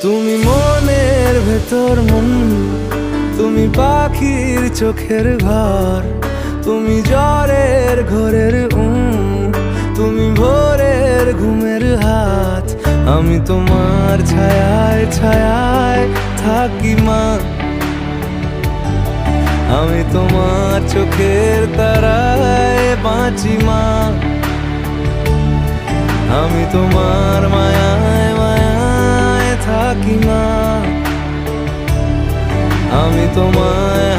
তুমি মনের ভেতর মন, তুমি পাখির চোখের ঘর, তুমি জ্বরের ঘরের তুমি ভোরের ঘুমের হাত। আমি তোমার ছায়ায় ছায়ায় থাকি মা, আমি তোমার চোখের তারায় বাঁচি মা। আমি তোমার মায়ায় মায়ায় থাকি মা, আমি তোমায়